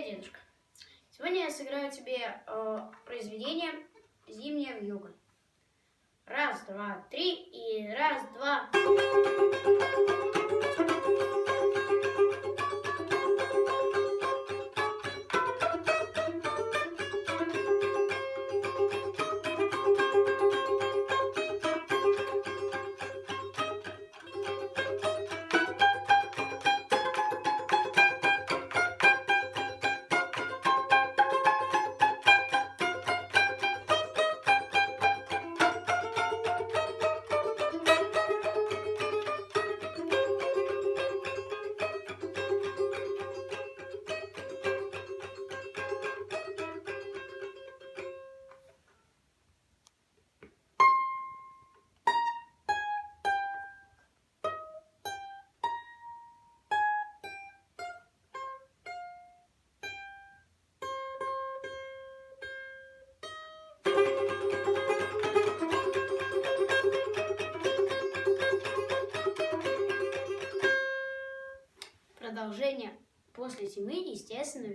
Привет, дедушка. Сегодня я сыграю тебе произведение «Зимняя вьюга». Раз, два, три и раз, два. Продолжение. После зимы, естественно,